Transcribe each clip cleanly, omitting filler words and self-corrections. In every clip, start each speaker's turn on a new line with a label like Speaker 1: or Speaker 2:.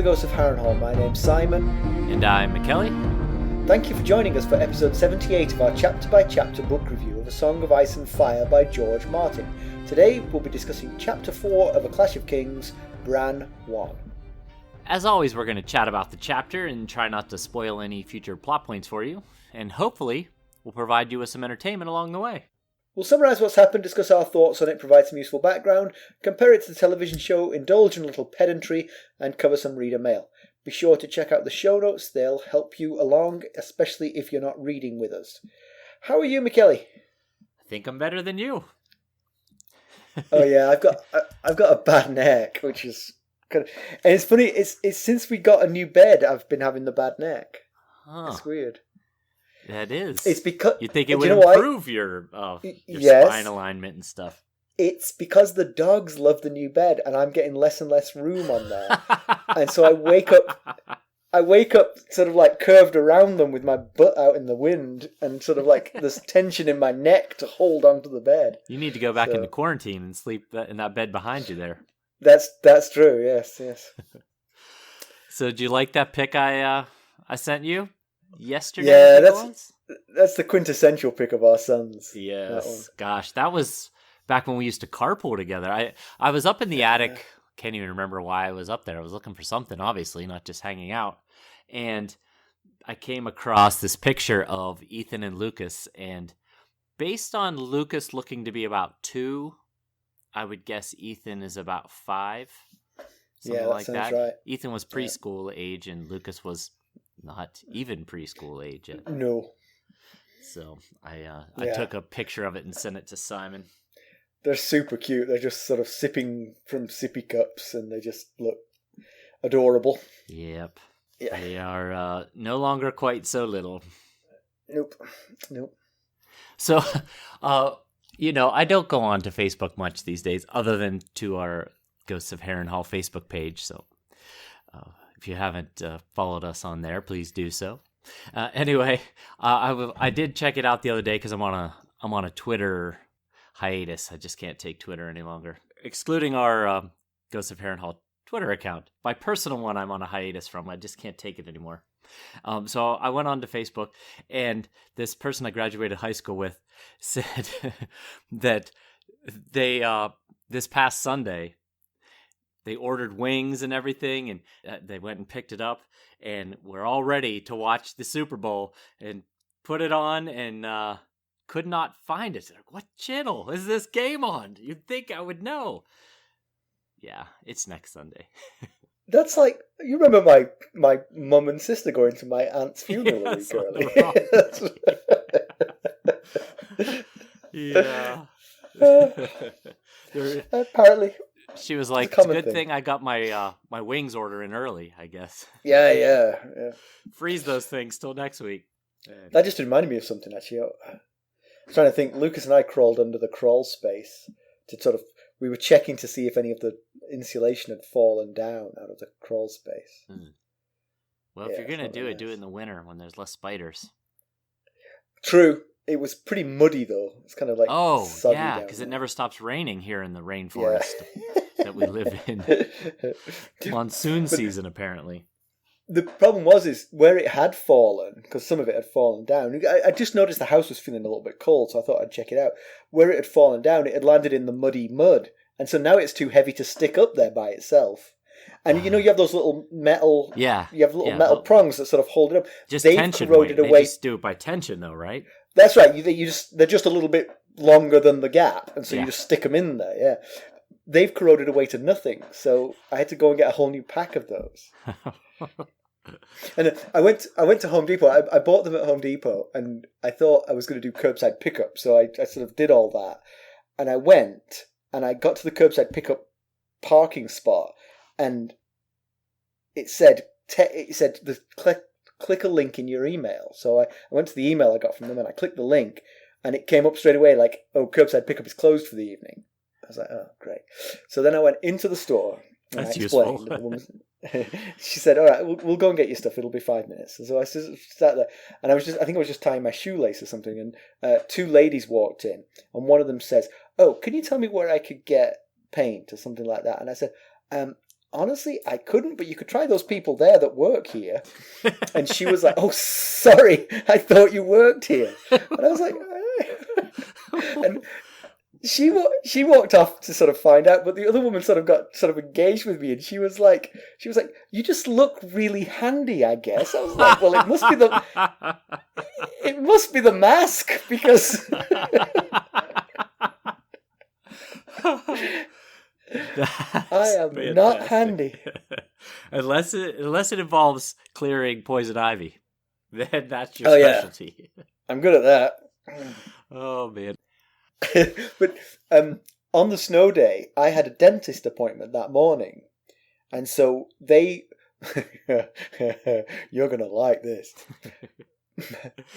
Speaker 1: Ghosts of Harrenhal. My name's Simon.
Speaker 2: And I'm Mackelly.
Speaker 1: Thank you for joining us for episode 78 of our chapter-by-chapter book review of A Song of Ice and Fire by George Martin. Today we'll be discussing Chapter 4 of A Clash of Kings, Bran 1.
Speaker 2: As always, we're going to chat about the chapter and try not to spoil any future plot points for you. And hopefully, we'll provide you with some entertainment along the way.
Speaker 1: We'll summarise what's happened, discuss our thoughts on it, provide some useful background, compare it to the television show, indulge in a little pedantry, and cover some reader mail. Be sure to check out the show notes, they'll help you along, especially if you're not reading with us. How are you, Mackelly?
Speaker 2: I think I'm better than you.
Speaker 1: Oh yeah, I've got a bad neck, which is kind of, and it's funny. It's since we got a new bed, I've been having the bad neck.
Speaker 2: Huh.
Speaker 1: It's weird.
Speaker 2: That is.
Speaker 1: It's because
Speaker 2: you think it would improve your spine alignment and stuff.
Speaker 1: It's because the dogs love the new bed, and I'm getting less and less room on there, and so I wake up sort of like curved around them with my butt out in the wind, and sort of like there's tension in my neck to hold onto the bed.
Speaker 2: You need to go back into quarantine and sleep in that bed behind you there.
Speaker 1: That's true. Yes.
Speaker 2: So, do you like that pic I sent you yesterday?
Speaker 1: Yeah, that's the quintessential pic of our sons.
Speaker 2: Yes. Gosh, that was back when we used to carpool together. I was up in the attic. Can't even remember why I was up there. I was looking for something, obviously, not just hanging out. And I came across this picture of Ethan and Lucas. And based on Lucas looking to be about 2, I would guess Ethan is about 5. Something like that.
Speaker 1: Right.
Speaker 2: Ethan was preschool age and Lucas was not even preschool age yet.
Speaker 1: No.
Speaker 2: So I took a picture of it and sent it to Simon.
Speaker 1: They're super cute. They're just sort of sipping from sippy cups, and they just look adorable.
Speaker 2: Yep.
Speaker 1: Yeah.
Speaker 2: They are no longer quite so little.
Speaker 1: Nope.
Speaker 2: So, I don't go on to Facebook much these days, other than to our Ghosts of Harrenhal Facebook page. So, if you haven't followed us on there, please do so. Anyway, I did check it out the other day because I'm on a Twitter hiatus. I just can't take Twitter any longer, excluding our Ghosts of Harrenhal Twitter account. My personal one I'm on a hiatus from. I just can't take it anymore. So I went on to Facebook, and this person I graduated high school with said that they this past Sunday they ordered wings and everything, and they went and picked it up, and we're all ready to watch the Super Bowl and put it on, and could not find it. Like, what channel is this game on? You'd think I would know. Yeah, it's next Sunday.
Speaker 1: That's like, you remember my mum and sister going to my aunt's funeral a week early.
Speaker 2: Yeah.
Speaker 1: Apparently.
Speaker 2: She was like, it's a good thing I got my my wings order in early, I guess.
Speaker 1: Yeah.
Speaker 2: Freeze those things till next week.
Speaker 1: That just reminded me of something, actually. I was trying to think. Lucas and I crawled under the crawl space to we were checking to see if any of the insulation had fallen down out of the crawl space.
Speaker 2: Well, if you're going to do it in the winter when there's less spiders.
Speaker 1: True. It was pretty muddy, though. It's kind of like soggy down
Speaker 2: because it never stops raining here in the rainforest that we live in. Monsoon season, apparently.
Speaker 1: The problem is where it had fallen, because some of it had fallen down. I just noticed the house was feeling a little bit cold, so I thought I'd check it out. Where it had fallen down, it had landed in the muddy mud, and so now it's too heavy to stick up there by itself. And you have those little metal, metal prongs that sort of hold it up.
Speaker 2: Just tension weight. They just do it by tension, though, right?
Speaker 1: That's right. They're just a little bit longer than the gap, and so you just stick them in there. Yeah, they've corroded away to nothing. So I had to go and get a whole new pack of those. And I went to Home Depot. I bought them at Home Depot, and I thought I was going to do curbside pickup, so I sort of did all that. And I went, and I got to the curbside pickup parking spot, and it said click a link in your email. So I went to the email I got from them, and I clicked the link, and it came up straight away like, oh, curbside pickup is closed for the evening. I was like, oh, great. So then I went into the store, and
Speaker 2: That's
Speaker 1: I explained.
Speaker 2: useful.
Speaker 1: The woman, she said, all right, we'll go and get your stuff. It'll be 5 minutes. And so I sat there, and I think I was just tying my shoelace or something, and 2 ladies walked in, and one of them says, oh, can you tell me where I could get paint or something like that? And I said, honestly, I couldn't, but you could try those people there that work here. And she was like, oh, sorry, I thought you worked here. And I was like, and she walked off to sort of find out, but the other woman got engaged with me, and she was like, you just look really handy, I guess. I was like, well, it must be the mask, because I am
Speaker 2: fantastic.
Speaker 1: not handy.
Speaker 2: unless it involves clearing poison ivy, then that's your specialty.
Speaker 1: Yeah. I'm good at that.
Speaker 2: Oh man.
Speaker 1: But on the snow day, I had a dentist appointment that morning, and so they you're gonna like this.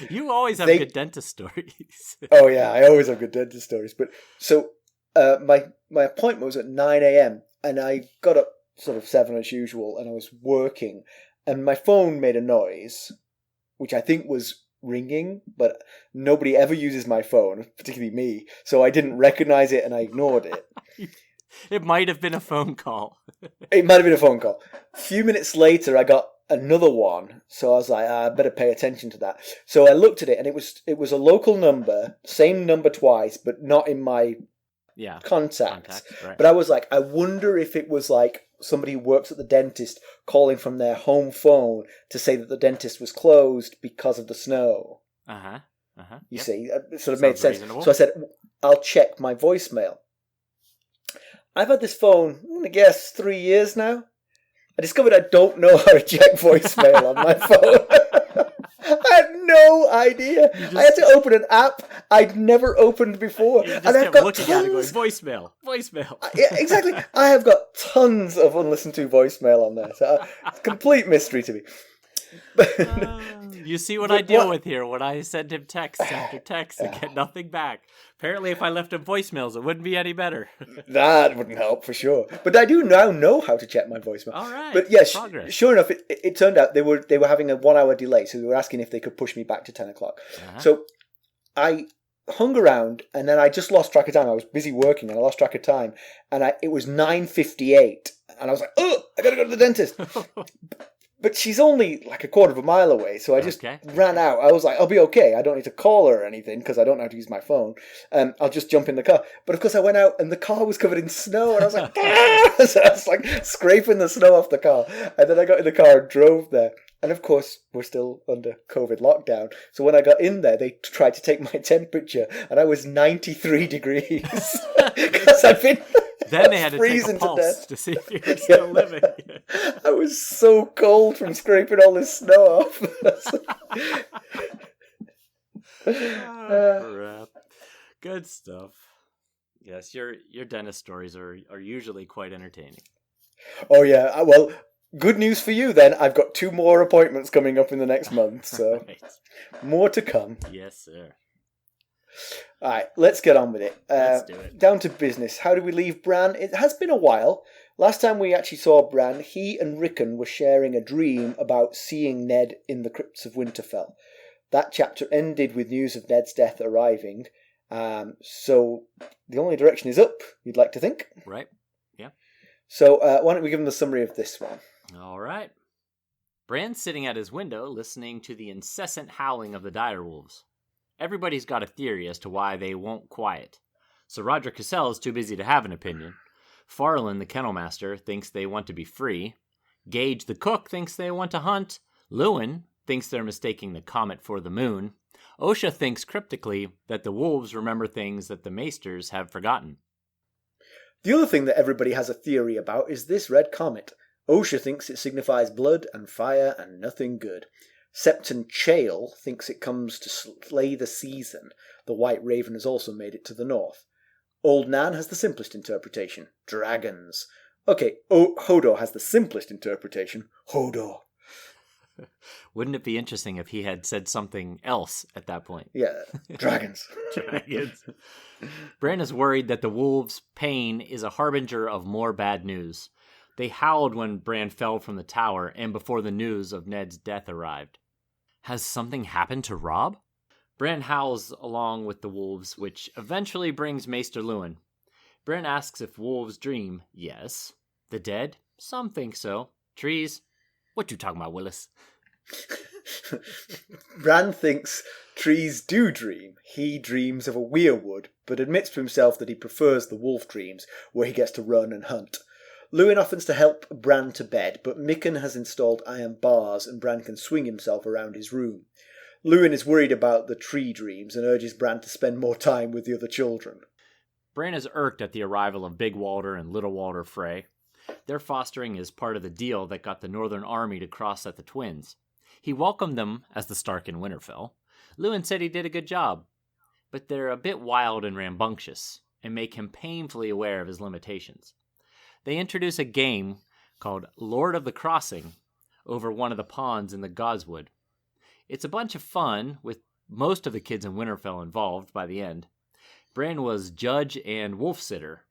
Speaker 2: You always have good dentist stories.
Speaker 1: Oh yeah, I always have good dentist stories. But so my appointment was at 9 a.m. and I got up sort of 7 as usual, and I was working, and my phone made a noise, which I think was ringing, but nobody ever uses my phone, particularly me, so I didn't recognize it and I ignored it.
Speaker 2: It might have been a phone call.
Speaker 1: It might have been a phone call. A few minutes later I got another one, so I was like, I better pay attention to that. So I looked at it, and it was a local number, same number twice, but not in my contacts. Right. But I was like, I wonder if it was like somebody who works at the dentist calling from their home phone to say that the dentist was closed because of the snow. You see, it sort of made sense. Reasonable. So I said, I'll check my voicemail. I've had this phone, I guess, 3 years now. I discovered I don't know how to check voicemail on my phone. I had no idea. I had to open an app I'd never opened before.
Speaker 2: You just
Speaker 1: and
Speaker 2: kept looking at it going, voicemail.
Speaker 1: Yeah, exactly. I have got tons of unlistened to voicemail on there. So it's a complete mystery to me.
Speaker 2: You see what I deal with here when I send him text after text and get nothing back. Apparently, if I left him voicemails, it wouldn't be any better.
Speaker 1: That wouldn't help for sure. But I do now know how to check my voicemail.
Speaker 2: All right.
Speaker 1: But yes, sure enough, it turned out they were having a 1 hour delay, so they were asking if they could push me back to 10 o'clock. So I hung around, and then I just lost track of time. I was busy working, and I lost track of time, and it was 9:58, and I was like, oh, I gotta go to the dentist. But she's only like a quarter of a mile away, so I just ran out. I was like, I'll be okay. I don't need to call her or anything because I don't know how to use my phone. I'll just jump in the car. But of course I went out and the car was covered in snow, and I was like, so I was like scraping the snow off the car. And then I got in the car and drove there. And of course, we're still under COVID lockdown. So when I got in there, they tried to take my temperature, and I was 93 degrees because I'd been...
Speaker 2: Then they had to take a pulse to see if you were still living.
Speaker 1: I was so cold from scraping all this snow off.
Speaker 2: Crap. Good stuff. Yes, your dentist stories are usually quite entertaining.
Speaker 1: Oh yeah, well, good news for you then. I've got 2 more appointments coming up in the next month, so more to come.
Speaker 2: Yes, sir.
Speaker 1: All right, let's get on with it.
Speaker 2: Let's do it.
Speaker 1: Down to business. How do we leave Bran? It has been a while. Last time we actually saw Bran, he and Rickon were sharing a dream about seeing Ned in the crypts of Winterfell. That chapter ended with news of Ned's death arriving. So the only direction is up, you'd like to think.
Speaker 2: Right, yeah.
Speaker 1: So why don't we give him the summary of this one?
Speaker 2: All right. Bran's sitting at his window listening to the incessant howling of the direwolves. Everybody's got a theory as to why they won't quiet. Sir Roderick Cassell is too busy to have an opinion. Farland, the kennel master, thinks they want to be free. Gage, the cook, thinks they want to hunt. Lewin thinks they're mistaking the comet for the moon. Osha thinks cryptically that the wolves remember things that the maesters have forgotten.
Speaker 1: The other thing that everybody has a theory about is this red comet. Osha thinks it signifies blood and fire and nothing good. Septon Chael thinks it comes to slay the season. The White Raven has also made it to the north. Old Nan has the simplest interpretation. Dragons. Okay, Hodor has the simplest interpretation. Hodor.
Speaker 2: Wouldn't it be interesting if he had said something else at that point?
Speaker 1: Yeah, dragons.
Speaker 2: Dragons. Bran is worried that the wolves' pain is a harbinger of more bad news. They howled when Bran fell from the tower and before the news of Ned's death arrived. Has something happened to Robb? Bran howls along with the wolves, which eventually brings Maester Lewin. Bran asks if wolves dream. Yes. The dead? Some think so. Trees? What you talking about, Willis?
Speaker 1: Bran thinks trees do dream. He dreams of a weirwood, but admits to himself that he prefers the wolf dreams, where he gets to run and hunt. Lewin offers to help Bran to bed, but Micken has installed iron bars and Bran can swing himself around his room. Lewin is worried about the tree dreams and urges Bran to spend more time with the other children.
Speaker 2: Bran is irked at the arrival of Big Walder and Little Walder Frey. Their fostering is part of the deal that got the Northern Army to cross at the Twins. He welcomed them as the Stark in Winterfell. Lewin said he did a good job, but they're a bit wild and rambunctious, and make him painfully aware of his limitations. They introduce a game called Lord of the Crossing over one of the ponds in the Godswood. It's a bunch of fun, with most of the kids in Winterfell involved by the end. Bran was judge and wolf sitter,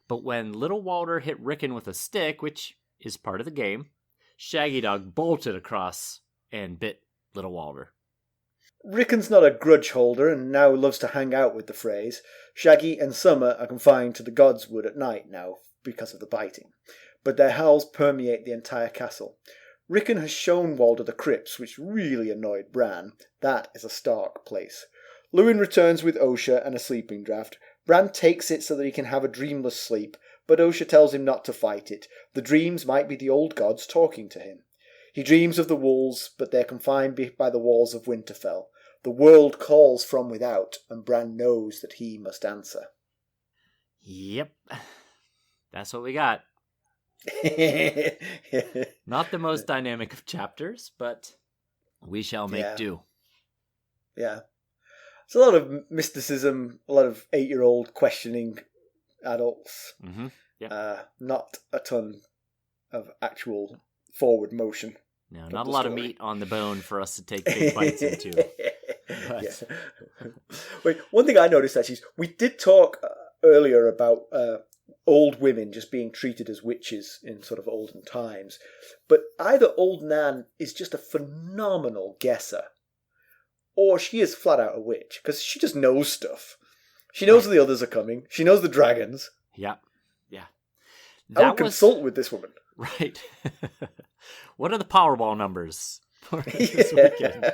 Speaker 2: but when Little Walder hit Rickon with a stick, which is part of the game, Shaggydog bolted across and bit Little Walder.
Speaker 1: Rickon's not a grudge holder and now loves to hang out with the Freys. Shaggy and Summer are confined to the Godswood at night now because of the biting, but their howls permeate the entire castle. Rickon has shown Walder the crypts, which really annoyed Bran. That is a Stark place. Lewin returns with Osha and a sleeping draught. Bran takes it so that he can have a dreamless sleep, but Osha tells him not to fight it. The dreams might be the old gods talking to him. He dreams of the wolves, but they're confined by the walls of Winterfell. The world calls from without, and Bran knows that he must answer.
Speaker 2: Yep. That's what we got. Not the most dynamic of chapters, but we shall make do.
Speaker 1: Yeah. It's a lot of mysticism, a lot of 8-year-old questioning adults.
Speaker 2: Mm-hmm. Yep.
Speaker 1: Not a ton of actual forward motion.
Speaker 2: No, not a lot of meat on the bone for us to take big bites into. But...
Speaker 1: Yeah. Wait, one thing I noticed actually is we did talk earlier about old women just being treated as witches in sort of olden times, but either Old Nan is just a phenomenal guesser, or she is flat out a witch, because she just knows stuff. She knows the others are coming. She knows the dragons.
Speaker 2: Yeah, yeah.
Speaker 1: I would consult with this woman.
Speaker 2: Right. What are the Powerball numbers for this weekend?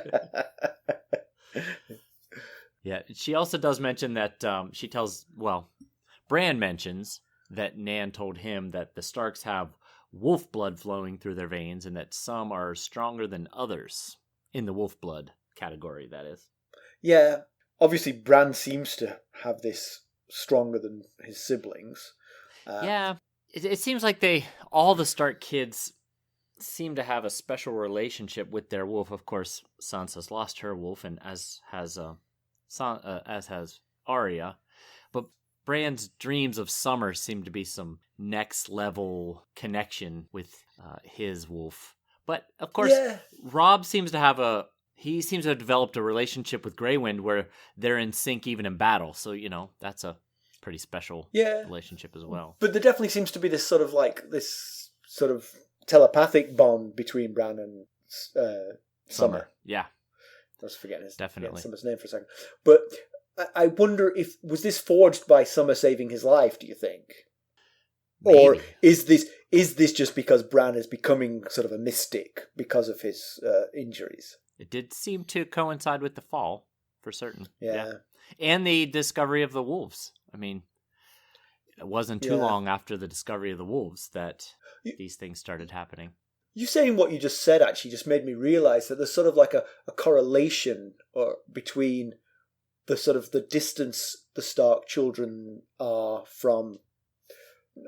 Speaker 2: Yeah, she also does mention that Bran mentions that Nan told him that the Starks have wolf blood flowing through their veins and that some are stronger than others in the wolf blood category, that is.
Speaker 1: Yeah, obviously Bran seems to have this stronger than his siblings.
Speaker 2: Yeah, it seems like all the Stark kids seem to have a special relationship with their wolf. Of course, Sansa's lost her wolf, and as has Arya. But Bran's dreams of Summer seem to be some next level connection with his wolf. But of course, Robb seems to have developed a relationship with Grey Wind where they're in sync even in battle. So, that's a pretty special relationship as well.
Speaker 1: But there definitely seems to be this sort of telepathic bond between Bran and Summer.
Speaker 2: Yeah.
Speaker 1: I was forgetting
Speaker 2: Definitely.
Speaker 1: Summer's name for a second. But I wonder was this forged by Summer saving his life, do you think?
Speaker 2: Maybe.
Speaker 1: Or is this just because Bran is becoming sort of a mystic because of his injuries?
Speaker 2: It did seem to coincide with the fall, for certain.
Speaker 1: Yeah.
Speaker 2: And the discovery of the wolves. I mean, it wasn't too long after the discovery of the wolves that these things started happening.
Speaker 1: You saying what you just said actually just made me realise that there's sort of like a correlation between the sort of the distance the Stark children are from,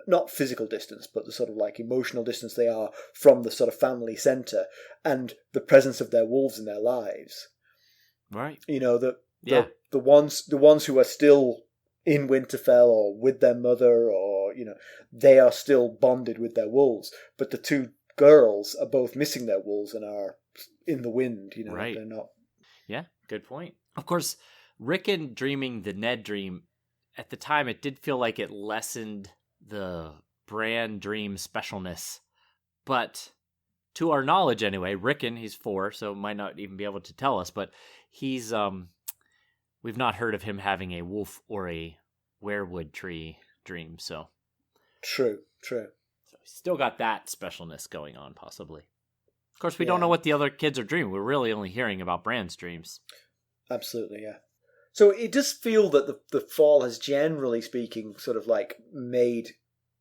Speaker 1: not physical distance, but the sort of like emotional distance they are from the sort of family centre and the presence of their wolves in their lives.
Speaker 2: Right.
Speaker 1: The ones who are still in Winterfell or with their mother or, they are still bonded with their wolves. But the two girls are both missing their wolves and are in the wind,
Speaker 2: Right.
Speaker 1: They're not.
Speaker 2: Yeah, good point. Of course, Rickon dreaming the Ned dream, at the time it did feel like it lessened the Bran dream specialness. But to our knowledge anyway, Rickon, he's 4, so might not even be able to tell us, but he's we've not heard of him having a wolf or a werewood tree dream, so.
Speaker 1: True.
Speaker 2: So he's still got that specialness going on, possibly. Of course, we don't know what the other kids are dreaming. We're really only hearing about Bran's dreams.
Speaker 1: Absolutely, yeah. So it does feel that the fall has, generally speaking, sort of like made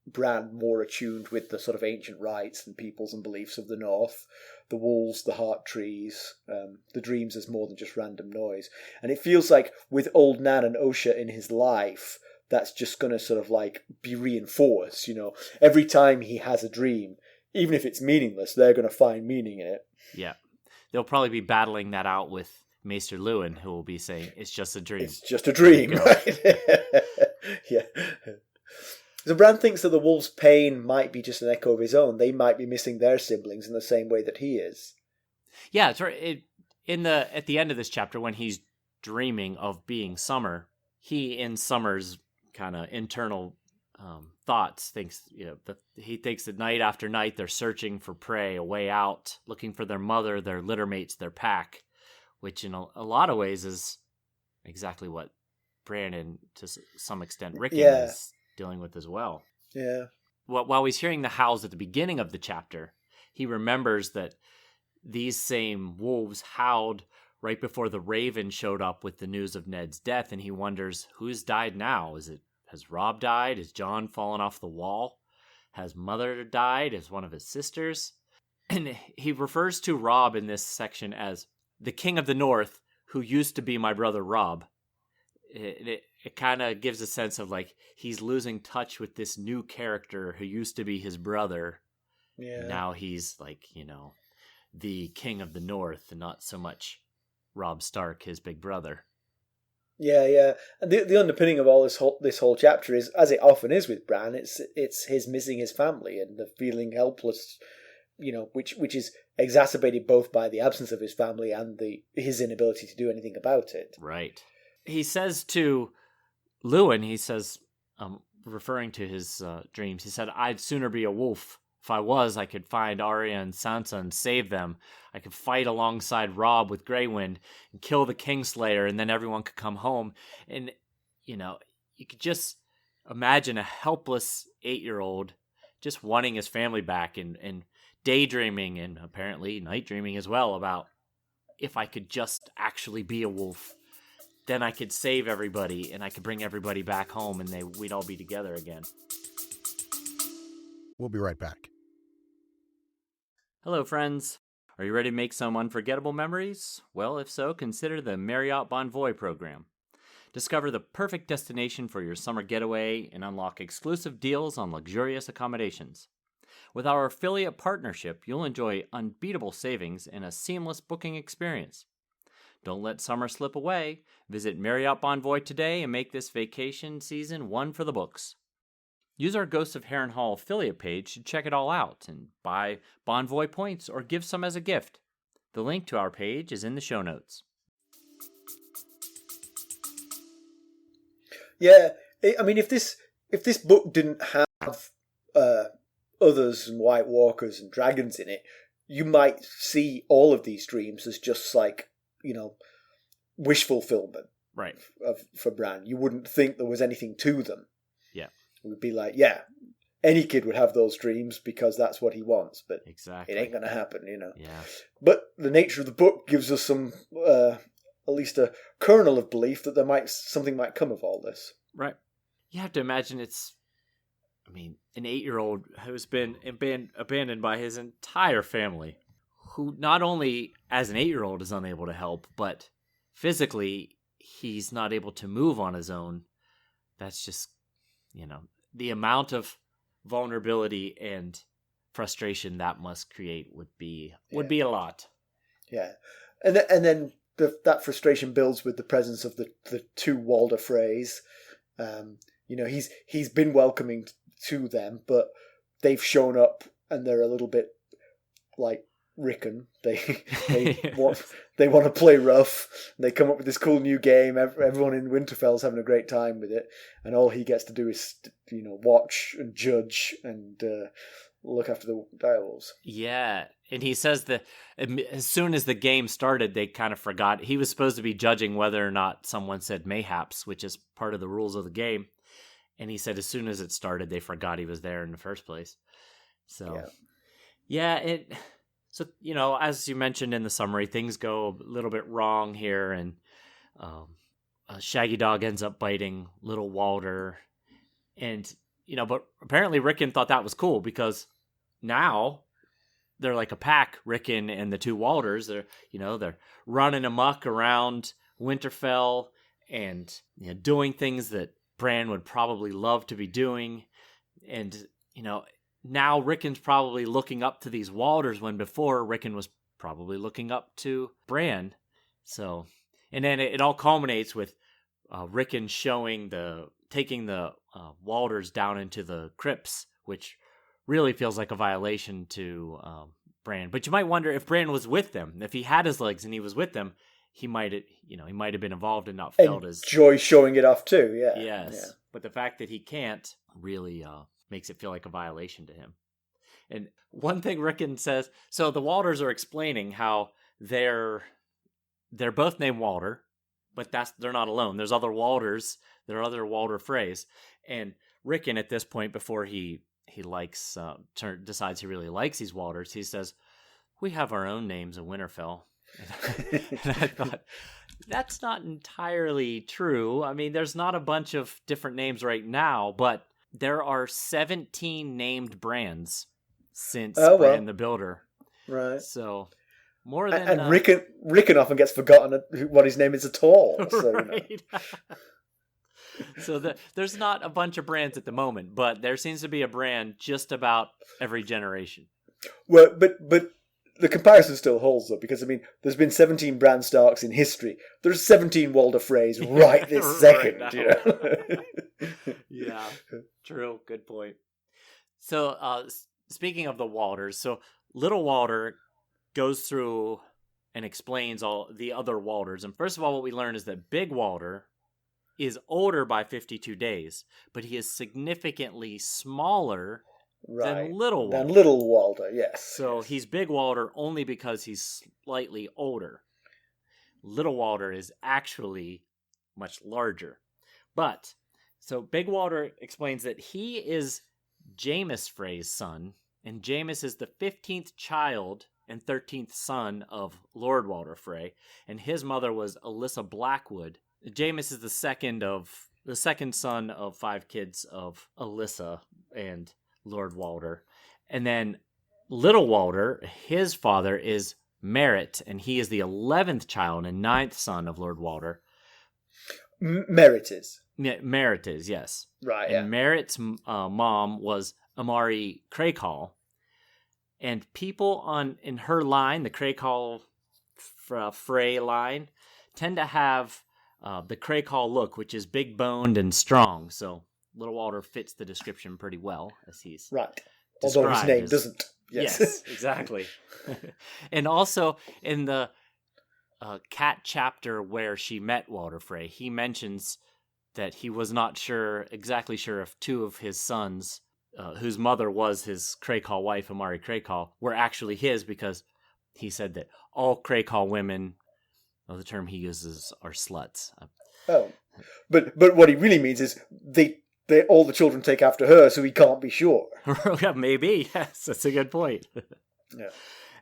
Speaker 1: Bran more attuned with the sort of ancient rites and peoples and beliefs of the North. The wolves, the heart trees, the dreams as more than just random noise. And it feels like with Old Nan and Osha in his life, that's just going to sort of like be reinforced, you know. Every time he has a dream, even if it's meaningless, they're going to find meaning in it.
Speaker 2: Yeah. They'll probably be battling that out with Maester Lewin, who will be saying, it's just a dream.
Speaker 1: It's just a dream, right? Yeah. So Bran thinks that the wolves' pain might be just an echo of his own. They might be missing their siblings in the same way that he is.
Speaker 2: Yeah, it's right. At the end of this chapter, when he's dreaming of being Summer, he, in Summer's kind of internal thoughts, thinks, he thinks that night after night they're searching for prey, a way out, looking for their mother, their littermates, their pack, which in a lot of ways is exactly what Bran and to some extent Rickon is dealing with as well.
Speaker 1: Yeah.
Speaker 2: While he's hearing the howls at the beginning of the chapter, he remembers that these same wolves howled right before the Raven showed up with the news of Ned's death, and he wonders, who's died now? Has Robb died? Has Jon fallen off the wall? Has Mother died? Has one of his sisters? And he refers to Robb in this section as the King of the North, who used to be my brother Robb. It kind of gives a sense of like he's losing touch with this new character who used to be his brother. Yeah. Now he's like, the King of the North and not so much Robb Stark, his big brother.
Speaker 1: Yeah. And the underpinning of all this whole chapter is, as it often is with Bran, it's his missing his family and the feeling helpless, which is exacerbated both by the absence of his family and his inability to do anything about it.
Speaker 2: Right. He says to Lewin, referring to his dreams, he said, I'd sooner be a wolf. If I was, I could find Arya and Sansa and save them. I could fight alongside Robb with Greywind and kill the Kingslayer, and then everyone could come home. And, you could just imagine a helpless 8-year-old just wanting his family back and daydreaming and apparently night dreaming as well about if I could just actually be a wolf, then I could save everybody and I could bring everybody back home and we'd all be together again.
Speaker 3: We'll be right back.
Speaker 2: Hello, friends. Are you ready to make some unforgettable memories? Well, if so, consider the Marriott Bonvoy program. Discover the perfect destination for your summer getaway and unlock exclusive deals on luxurious accommodations. With our affiliate partnership, you'll enjoy unbeatable savings and a seamless booking experience. Don't let summer slip away. Visit Marriott Bonvoy today and make this vacation season one for the books. Use our Ghosts of Harrenhal affiliate page to check it all out and buy Bonvoy points or give some as a gift. The link to our page is in the show notes.
Speaker 1: Yeah, I mean, if this book didn't have others and White Walkers and dragons in it, you might see all of these dreams as just like, wish fulfillment,
Speaker 2: right?
Speaker 1: For Bran. You wouldn't think there was anything to them.
Speaker 2: Yeah.
Speaker 1: It would be like, any kid would have those dreams because that's what he wants, but
Speaker 2: exactly.
Speaker 1: It ain't going to happen,
Speaker 2: Yeah.
Speaker 1: But the nature of the book gives us some, at least a kernel of belief that something might come of all this.
Speaker 2: Right. You have to imagine an 8-year-old who's been abandoned by his entire family, who not only as an 8-year-old is unable to help, but physically he's not able to move on his own. That's just, the amount of vulnerability and frustration that must create would be a lot. Yeah.
Speaker 1: And then that frustration builds with the presence of the two Walder Freys. He's been welcoming to them, but they've shown up and they're a little bit like Rickon. They want to play rough. And they come up with this cool new game. Everyone in Winterfell's having a great time with it, and all he gets to do is watch and judge and look after the direwolves.
Speaker 2: Yeah, and he says that as soon as the game started, they kind of forgot he was supposed to be judging whether or not someone said mayhaps, which is part of the rules of the game. And he said as soon as it started, they forgot he was there in the first place. So, So, as you mentioned in the summary, things go a little bit wrong here, and Shaggydog ends up biting little Walder. And, but apparently Rickon thought that was cool because now they're like a pack, Rickon and the two Walders. They're running amok around Winterfell and doing things that Bran would probably love to be doing. And, now Rickon's probably looking up to these Walders when before Rickon was probably looking up to Bran. So, and then it all culminates with Rickon taking the Walders down into the crypts, which really feels like a violation to Bran. But you might wonder if Bran was with them, if he had his legs and he was with them, he might have been involved and not felt as
Speaker 1: Joy showing it off too. Yeah.
Speaker 2: Yes,
Speaker 1: yeah.
Speaker 2: But the fact that he can't really makes it feel like a violation to him. And one thing Rickon says, so the Walders are explaining how they're both named Walder, but they're not alone. There's other Walders. There are other Walder Freys, and Rickon at this point, before he decides he really likes these Walders, he says, "We have our own names in Winterfell." And I thought, that's not entirely true. I mean, there's not a bunch of different names right now, but there are 17 named Brans since Bran the Builder.
Speaker 1: Right.
Speaker 2: So more than
Speaker 1: and Rickon often gets forgotten what his name is at all. So,
Speaker 2: right. So there's not a bunch of Brans at the moment, but there seems to be a Bran just about every generation.
Speaker 1: Well, but the comparison still holds though, because there's been 17 Bran Starks in history. There's 17 Walder Freys right this second.
Speaker 2: Right. Yeah, true. Good point. So, speaking of the Walders, so little Walder goes through and explains all the other Walders. And first of all, what we learn is that Big Walder is older by 52 days, but he is significantly smaller than Little Walder.
Speaker 1: Than Little Walder, yes.
Speaker 2: So he's Big Walder only because he's slightly older. Little Walder is actually much larger. But, so Big Walder explains that he is Jamis Frey's son, and Jamis is the 15th child and 13th son of Lord Walder Frey, and his mother was Alyssa Blackwood. Jamis is the second son of 5 kids of Alyssa and Lord Walder. And then Little Walder, his father is Merritt, and he is the 11th child and 9th son of Lord Walder.
Speaker 1: Merritt is,
Speaker 2: yes.
Speaker 1: Right,
Speaker 2: and Merritt's mom was Amari Crakehall. And people in her line, the Crakehall Frey line, tend to have the Crakehall look, which is big-boned and strong. So Little Walder fits the description pretty well, as he's
Speaker 1: right. Although his name doesn't.
Speaker 2: Yes, exactly. And also in the Cat chapter where she met Walder Frey, he mentions that he was not exactly sure if 2 of his sons, whose mother was his Crakehall wife, Amari Crakehall, were actually his, because he said that all Crakehall women, the term he uses, are sluts.
Speaker 1: Oh, but what he really means is they all the children take after her, so he can't be sure.
Speaker 2: Yeah, maybe. Yes, that's a good point.
Speaker 1: Yeah.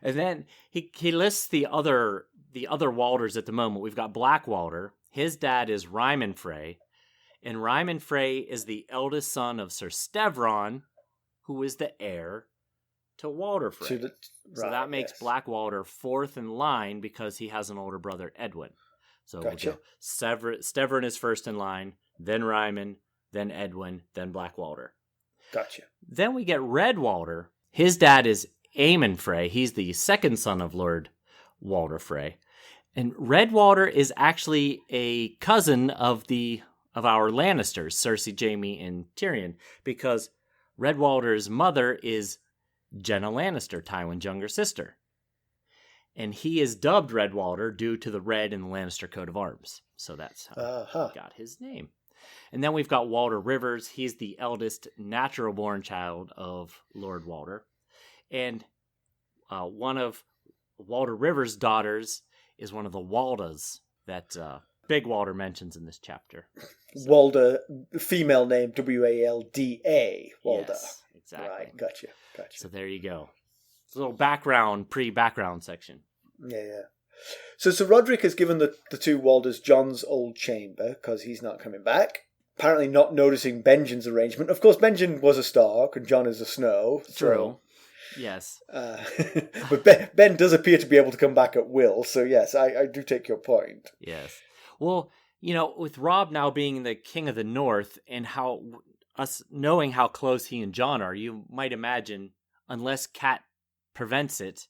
Speaker 2: And then he lists the other Walders at the moment. We've got Black Walder. His dad is Ryman Frey, and Ryman Frey is the eldest son of Sir Stevron, who is the heir to Walder Frey. So that makes Black Walder 4th in line because he has an older brother, Edwin. So
Speaker 1: gotcha.
Speaker 2: We'll go Stevron is first in line, then Ryman, then Edwin, then Black Walder.
Speaker 1: Gotcha.
Speaker 2: Then we get Red Walder. His dad is Aemon Frey. He's the 2nd son of Lord Walder Frey. And Red Walder is actually a cousin of our Lannisters, Cersei, Jaime, and Tyrion, because Red Walder's mother is Jenna Lannister, Tywin's younger sister. And he is dubbed Red Walder due to the red in the Lannister coat of arms. So that's how he got his name. And then we've got Walder Rivers. He's the eldest natural-born child of Lord Walder. And one of Walder Rivers' daughters is one of the Waldas that Big Walder mentions in this chapter.
Speaker 1: So, Walder, female name, Walda.
Speaker 2: Yes, exactly.
Speaker 1: Right, gotcha.
Speaker 2: So there you go. It's a little background, pre-background section.
Speaker 1: Yeah. So Roderick has given the two Walders John's old chamber because he's not coming back. Apparently not noticing Benjen's arrangement. Of course, Benjen was a Stark and John is a Snow.
Speaker 2: True. Yes.
Speaker 1: But Ben does appear to be able to come back at will. So yes, I do take your point.
Speaker 2: Yes. Well, with Robb now being the King of the North and how us knowing how close he and John are, you might imagine, unless Cat prevents it,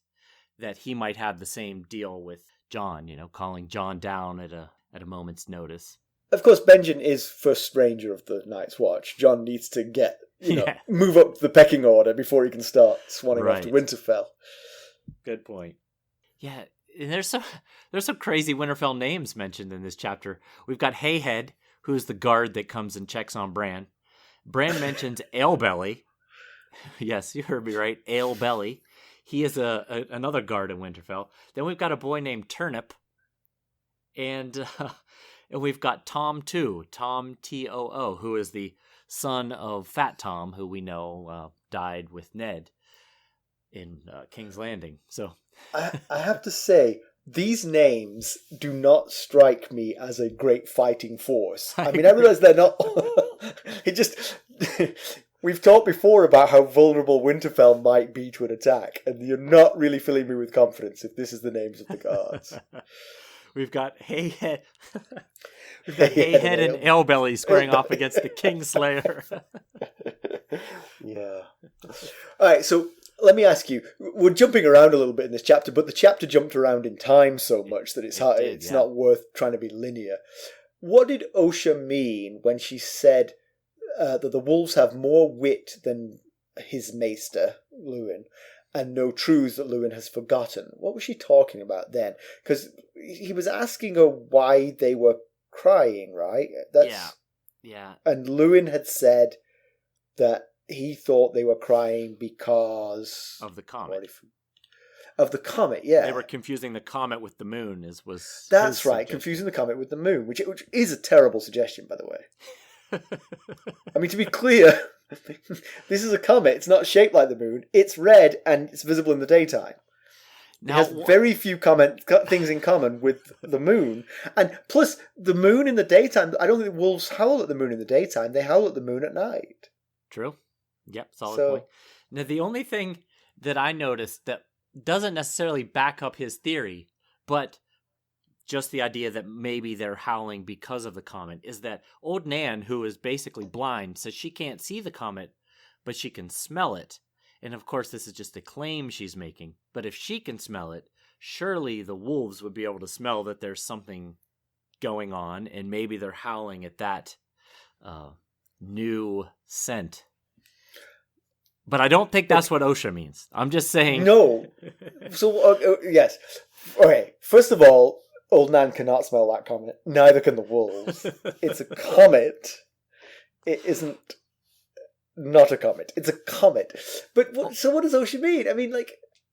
Speaker 2: that he might have the same deal with John, calling John down at a moment's notice.
Speaker 1: Of course, Benjen is first ranger of the Night's Watch. John needs to move up the pecking order before he can start swanning off to Winterfell.
Speaker 2: Good point. Yeah, and there's some crazy Winterfell names mentioned in this chapter. We've got Hayhead, who's the guard that comes and checks on Bran. Bran mentions Alebelly. Yes, you heard me right, Alebelly. He is another guard in Winterfell. Then we've got a boy named Turnip, and we've got Tom too, Tom Too, who is the son of Fat Tom, who we know died with Ned in King's Landing. So
Speaker 1: I have to say, these names do not strike me as a great fighting force. I mean, I realize they're not. It just. We've talked before about how vulnerable Winterfell might be to an attack, and you're not really filling me with confidence if this is the names of the guards.
Speaker 2: We've got Hayhead. We've got Hayhead and Alebelly squaring off against the Kingslayer.
Speaker 1: Yeah. All right, so let me ask you. We're jumping around a little bit in this chapter, but the chapter jumped around in time so much that it's not worth trying to be linear. What did Osha mean when she said that the wolves have more wit than his maester, Lewin, and no truths that Lewin has forgotten? What was she talking about then? Because he was asking her why they were crying, right?
Speaker 2: Yeah.
Speaker 1: And Lewin had said that he thought they were crying because
Speaker 2: of the comet.
Speaker 1: Of the comet, yeah.
Speaker 2: They were confusing the comet with the moon.
Speaker 1: That's right, confusing the comet with the moon, which is a terrible suggestion, by the way. I mean, to be clear, this is a comet. It's not shaped like the moon. It's red and it's visible in the daytime. Now, it has very few things in common with the moon. And plus, the moon in the daytime, I don't think wolves howl at the moon in the daytime. They howl at the moon at night.
Speaker 2: True. Yep, solid point. Now, the only thing that I noticed that doesn't necessarily back up his theory, but just the idea that maybe they're howling because of the comet, is that Old Nan, who is basically blind, says she can't see the comet, but she can smell it. And of course, this is just a claim she's making. But if she can smell it, surely the wolves would be able to smell that there's something going on, and maybe they're howling at that new scent. But I don't think that's what Osha means. I'm just saying.
Speaker 1: No. So, yes. Okay, first of all, Old Nan cannot smell that comet. Neither can the wolves. It's a comet. It isn't not a comet. It's a comet. But so what does Osha mean? I mean,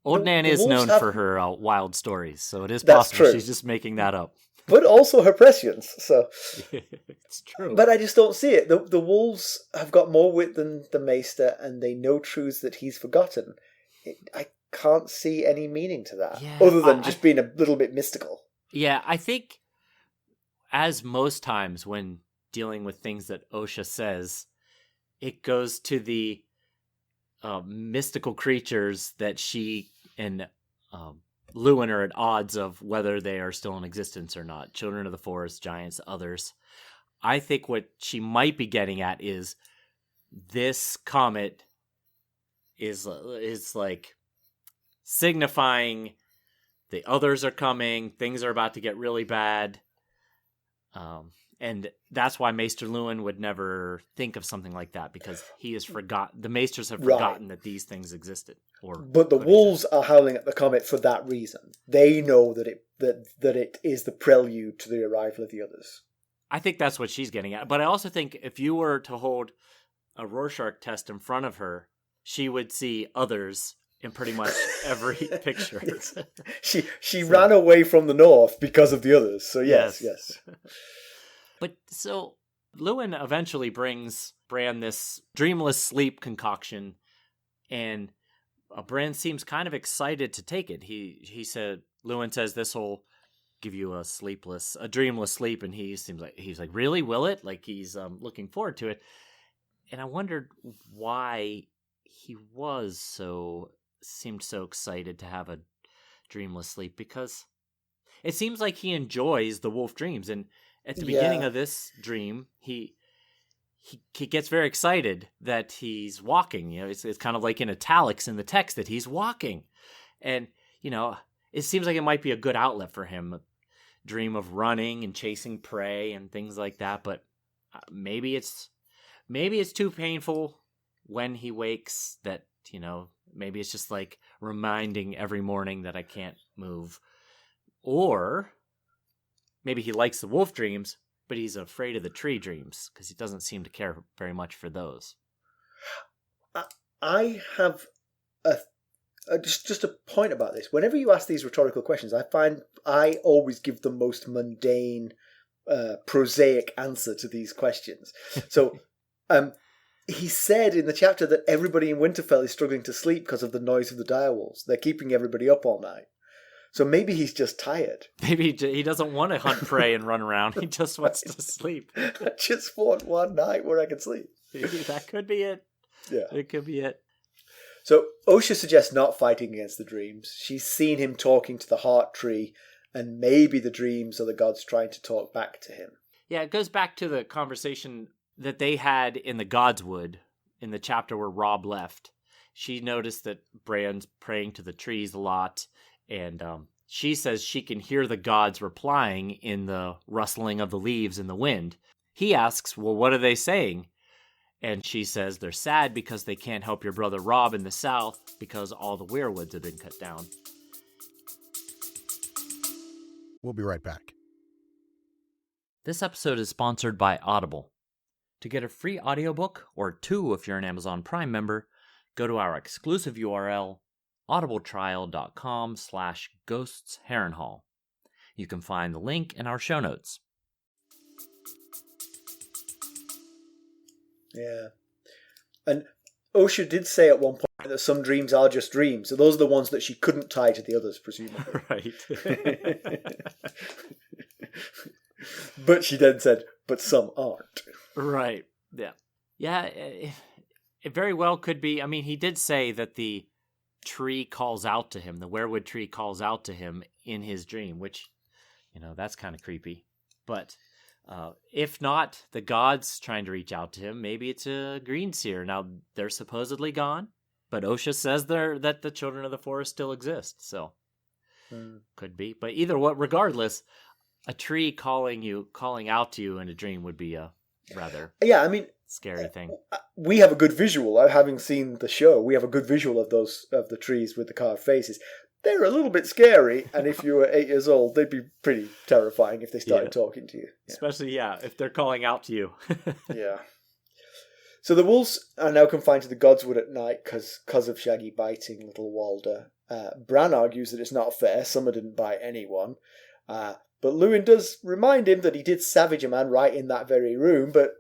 Speaker 2: Old Nan is known for her wild stories, so it is
Speaker 1: That's
Speaker 2: possible
Speaker 1: true.
Speaker 2: She's just making that up.
Speaker 1: But also her prescience. So
Speaker 2: it's true.
Speaker 1: But I just don't see it. The wolves have got more wit than the maester, and they know truths that he's forgotten. I can't see any meaning to that, other than just being a little bit mystical.
Speaker 2: Yeah, I think, as most times when dealing with things that Osha says, it goes to the mystical creatures that she and Lewin are at odds of whether they are still in existence or not. Children of the forest, giants, others. I think what she might be getting at is this comet is like signifying the others are coming, things are about to get really bad. And that's why Maester Lewin would never think of something like that, because he has forgotten. The Maesters have forgotten that these things existed.
Speaker 1: But the wolves are howling at the comet for that reason. They know that it is the prelude to the arrival of the others.
Speaker 2: I think that's what she's getting at. But I also think if you were to hold a Rorschach test in front of her, she would see others in pretty much every picture.
Speaker 1: She ran away from the north because of the others. So yes.
Speaker 2: But so Lewin eventually brings Bran this dreamless sleep concoction And Bran seems kind of excited to take it. He said, Lewin says this will give you a dreamless sleep, and he's like, really, will it? Like he's looking forward to it. And I wondered why he seemed so excited to have a dreamless sleep, because it seems like he enjoys the wolf dreams. And at the beginning of this dream, he gets very excited that he's walking. It's kind of like in italics in the text that he's walking. And, it seems like it might be a good outlet for him. A dream of running and chasing prey and things like that. But maybe it's too painful when he wakes that, maybe it's just like reminding every morning that I can't move. Or maybe he likes the wolf dreams, but he's afraid of the tree dreams because he doesn't seem to care very much for those.
Speaker 1: I have just a point about this. Whenever you ask these rhetorical questions, I find I always give the most mundane, prosaic answer to these questions. So, he said in the chapter that everybody in Winterfell is struggling to sleep because of the noise of the direwolves. They're keeping everybody up all night. So maybe he's just tired.
Speaker 2: Maybe he doesn't want to hunt prey and run around. He just wants to sleep.
Speaker 1: I just want one night where I can sleep.
Speaker 2: Maybe that could be it.
Speaker 1: Yeah.
Speaker 2: It could be it.
Speaker 1: So Osha suggests not fighting against the dreams. She's seen him talking to the heart tree, and maybe the dreams are the gods trying to talk back to him.
Speaker 2: Yeah, it goes back to the conversation that they had in the Godswood, in the chapter where Robb left. She noticed that Bran's praying to the trees a lot, and she says she can hear the gods replying in the rustling of the leaves in the wind. He asks, well, what are they saying? And she says they're sad because they can't help your brother Robb in the south because all the weirwoods have been cut down.
Speaker 3: We'll be right back.
Speaker 2: This episode is sponsored by Audible. To get a free audiobook, or 2 if you're an Amazon Prime member, go to our exclusive URL, audibletrial.com/ghostsharrenhal. You can find the link in our show notes.
Speaker 1: Yeah. And Osha did say at one point that some dreams are just dreams. So those are the ones that she couldn't tie to the others, presumably.
Speaker 2: Right.
Speaker 1: But she then said, but some aren't.
Speaker 2: Right. Yeah. Yeah, it very well could be. I mean, he did say that the tree calls out to him, the weirwood tree calls out to him in his dream, which, that's kind of creepy. But if not the gods trying to reach out to him, maybe it's a green seer. Now, they're supposedly gone, but Osha says that the children of the forest still exist, so could be. But regardless, a tree calling out to you in a dream would be a rather scary thing.
Speaker 1: We have a good visual. Having seen the show, we have a good visual of the trees with the carved faces. They're a little bit scary, and if you were 8 years old, they'd be pretty terrifying if they started talking to you. Yeah.
Speaker 2: Especially, if they're calling out to you.
Speaker 1: Yeah. So the wolves are now confined to the Godswood at night because of Shaggy biting little Walder. Bran argues that it's not fair. Summer didn't bite anyone. But Lewin does remind him that he did savage a man right in that very room. But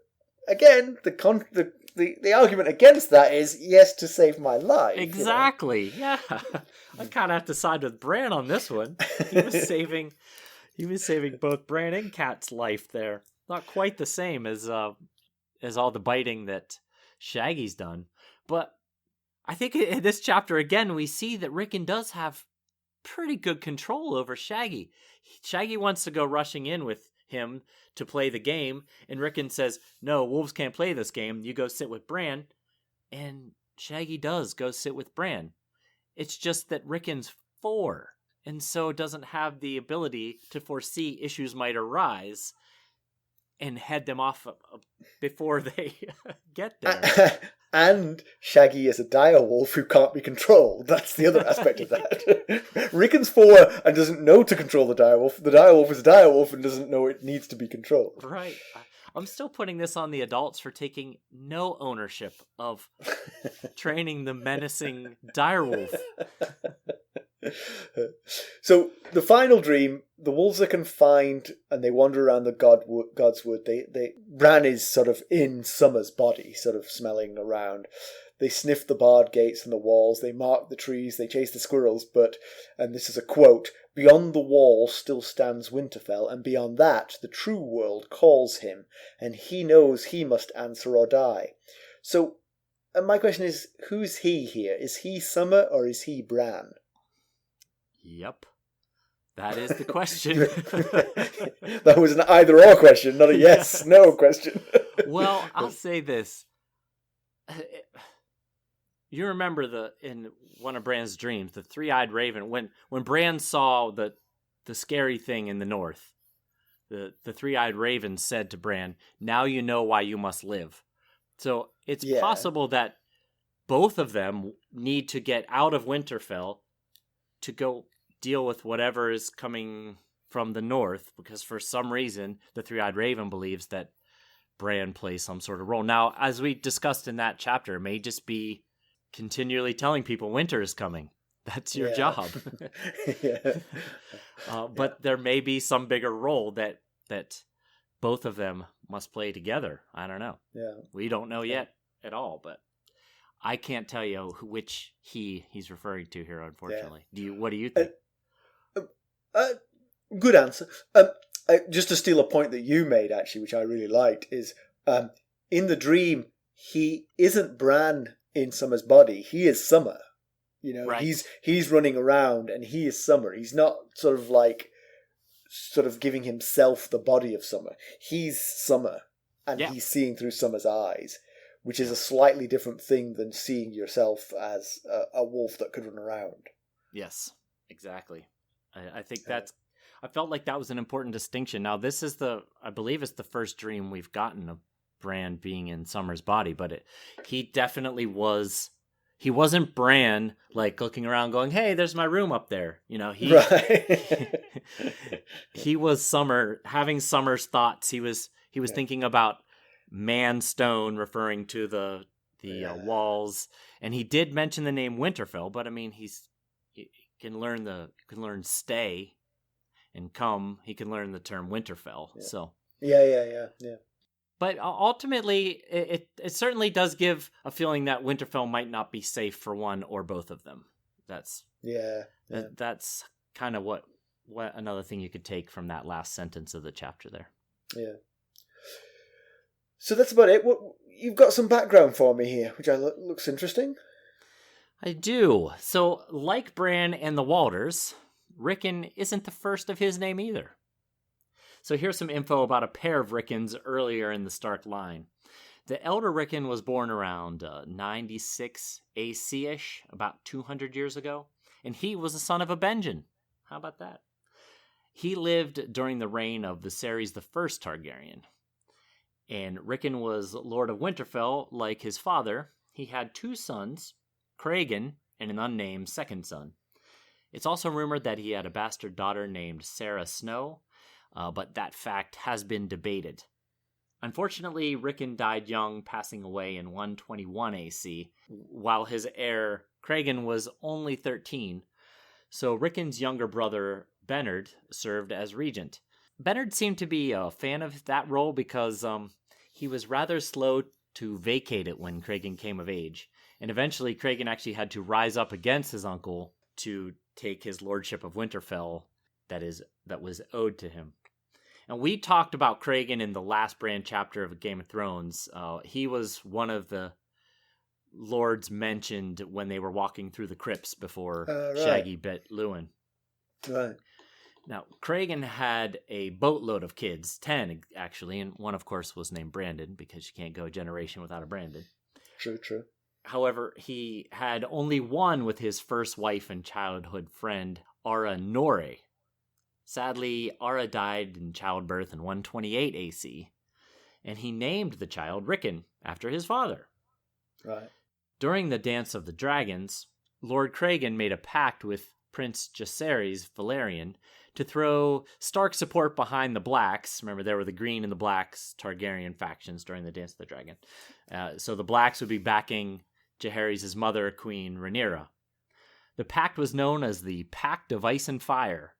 Speaker 1: again, the argument against that is, yes, to save my life.
Speaker 2: Exactly. Yeah. I kind of have to side with Bran on this one. He was saving both Bran and Kat's life there. Not quite the same as all the biting that Shaggy's done. But I think in this chapter, again, we see that Rickon does have pretty good control over Shaggy. Shaggy wants to go rushing in with him to play the game, and Rickon says, no, wolves can't play this game. You go sit with Bran. And Shaggy does go sit with Bran. It's just that Rickon's 4, and so doesn't have the ability to foresee issues might arise and head them off before they get there.
Speaker 1: And Shaggy is a direwolf who can't be controlled. That's the other aspect of that. Rickon's 4 and doesn't know to control the direwolf. The direwolf is a direwolf and doesn't know it needs to be controlled.
Speaker 2: Right. I'm still putting this on the adults for taking no ownership of training the menacing direwolf.
Speaker 1: So the final dream, the wolves are confined and they wander around the Godswood. Bran is sort of in Summer's body, sort of smelling around. they sniff the barred gates and the walls, they mark the trees, they chase the squirrels, but, and this is a quote, beyond the wall still stands Winterfell, and beyond that the true world calls him, and he knows he must answer or die. So, my question is, who's he here? Is he Summer or is he Bran?
Speaker 2: Yep. That is the question.
Speaker 1: That was an either-or question, not a yes-no question.
Speaker 2: Well, I'll say this. You remember in one of Bran's dreams, the three-eyed raven, when Bran saw the scary thing in the north, the three-eyed raven said to Bran, "Now you know why you must live." So it's possible that both of them need to get out of Winterfell to go deal with whatever is coming from the north, because for some reason the three-eyed raven believes that Bran plays some sort of role. Now, as we discussed in that chapter, it may just be continually telling people winter is coming. That's your job. But there may be some bigger role that both of them must play together. I don't know.
Speaker 1: Yeah.
Speaker 2: We don't know yet at all, but I can't tell you which he's referring to here, unfortunately. What do you think?
Speaker 1: Good answer. Just to steal a point that you made, actually, which I really liked, is in the dream, he isn't Bran in Summer's body. He is Summer. You know,
Speaker 2: right.
Speaker 1: He's running around and he is Summer. He's not sort of giving himself the body of Summer. He's Summer, and he's seeing through Summer's eyes, which is a slightly different thing than seeing yourself as a wolf that could run around.
Speaker 2: Yes, exactly. I think I felt like that was an important distinction. Now, this is I believe it's the first dream we've gotten of Bran being in Summer's body, but he definitely was. He wasn't Bran, like looking around going, "Hey, there's my room up there." You know, he was Summer, having Summer's thoughts. He was thinking about Man Stone, referring to the walls, and he did mention the name Winterfell. But I mean, he can learn stay and come. He can learn the term Winterfell.
Speaker 1: Yeah.
Speaker 2: So
Speaker 1: yeah.
Speaker 2: But ultimately, it certainly does give a feeling that Winterfell might not be safe for one or both of them. That's kind of what another thing you could take from that last sentence of the chapter there.
Speaker 1: Yeah. So that's about it. You've got some background for me here, which looks interesting.
Speaker 2: I do. So, like Bran and the Walders, Rickon isn't the first of his name either. So here's some info about a pair of Rickons earlier in the Stark line. The elder Rickon was born around 96 AC-ish, about 200 years ago, and he was the son of a Benjen. How about that? He lived during the reign of Viserys I Targaryen. And Rickon was Lord of Winterfell like his father. He had two sons, Cregan and an unnamed second son. It's also rumored that he had a bastard daughter named Sarah Snow, but that fact has been debated. Unfortunately, Rickon died young, passing away in 121 AC, while his heir, Cregan, was only 13. So Rickon's younger brother, Bernard, served as regent. Bernard seemed to be a fan of that role because he was rather slow to vacate it when Cregan came of age. And eventually, Cregan actually had to rise up against his uncle to take his lordship of Winterfell that was owed to him. And we talked about Cregan in the last Bran chapter of Game of Thrones. He was one of the lords mentioned when they were walking through the crypts before Shaggy bit Lewin.
Speaker 1: Right.
Speaker 2: Now, Cregan had a boatload of kids, 10 actually, and one, of course, was named Brandon, because you can't go a generation without a Brandon.
Speaker 1: True.
Speaker 2: However, he had only one with his first wife and childhood friend, Ara Nore. Sadly, Ara died in childbirth in 128 AC, and he named the child Rickon after his father.
Speaker 1: Right.
Speaker 2: During the Dance of the Dragons, Lord Cregan made a pact with Prince Jacaerys Valerian to throw Stark support behind the Blacks. Remember, there were the Green and the Blacks Targaryen factions during the Dance of the Dragon. So the Blacks would be backing Jaehaerys' mother, Queen Rhaenyra. The pact was known as the Pact of Ice and Fire.